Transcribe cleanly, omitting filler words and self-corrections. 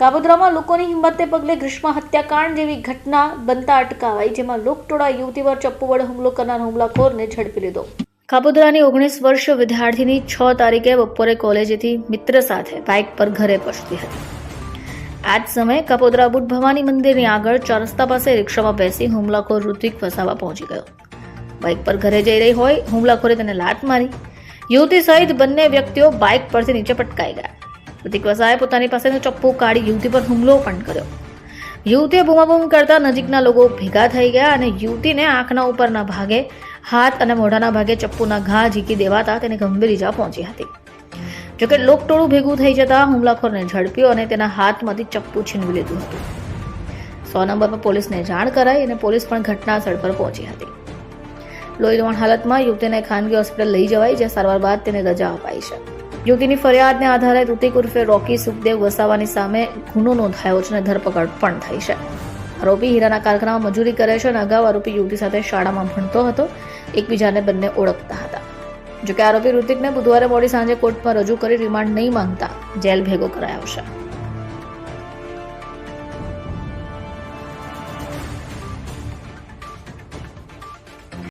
કાપોદ્રામાં લોકોની હિંમતને પગલે ગ્રીષ્મ હત્યાકાંડ જેવી ઘટના બનતા અટકાવાઈ, જેમાં લોકટોળા યુવતી પર ચપ્પુ વડે હુમલો કરનાર હુમલાખોરને ઝડપી લીધો। કાપોદ્રાની 19 વર્ષ વિદ્યાર્થીની 6 તારીખે બપોરે કોલેજેથી મિત્ર સાથે બાઇક પર ઘરે પહોંચતી હતી। આ જ સમયે કાપોદ્રા બુટ ભવાની મંદિરની આગળ 4 રસ્તા પાસે રિક્ષામાં બેસી હુમલાખોર ઋત્વિક વસાવા પહોંચી ગયો। બાઇક પર ઘરે જઈ રહી હોય હુમલાખોરે તેને લાત મારી। યુવતી સહિત બંને વ્યક્તિઓ બાઇક પરથી નીચે પટકાઈ ગયા। ઋત્વિક વસાવાએ પોતાની પાસેનું ચપ્પુ કાઢી યુવતી પર હુમલો પણ કર્યો। યુવતીએ બૂમાબૂમ કરતા નજીકના લોકો ભેગા થઈ ગયા અને યુવતીને આંખના ઉપરના ભાગે, હાથ અને મોઢાના ભાગે ચપ્પુના ઘા ઝીકી દેવાતા તેને ગંભીર ઈજા પહોંચી હતી। જોકે લોકટોળું ભેગું થઈ જતા હુમલાખોરને ઝડપ્યો અને તેના હાથમાંથી ચપ્પુ છીનવી લીધું હતું। 100 નંબર પર પોલીસને જાણ કરાઈ અને પોલીસ પણ ઘટના સ્થળ પર પહોંચી હતી। લોહીલુહાણ હાલતમાં યુવતીને ખાનગી હોસ્પિટલ લઈ જવાઈ, જ્યાં સારવાર બાદ તેને રજા અપાઈ છે। યુવતીની ફરિયાદને આધારે ઋતિક ઉર્ફે રોકી સુખદેવ વસાવાની સામે ગુનો નોંધાયો છે અને ધરપકડ પણ થઈ છે। આરોપી હીરાના કારખાનામાં મજૂરી કરે છે અને અગાઉ આરોપી યુવતી સાથે શાળામાં ભણતો હતો। એકબીજાને બંને ઓળખતા હતા। જોકે આરોપી ઋતિકને બુધવારે મોડી સાંજે કોર્ટમાં રજૂ કરી રિમાન્ડ નહીં માંગતા જેલ ભેગો કરાયો છે।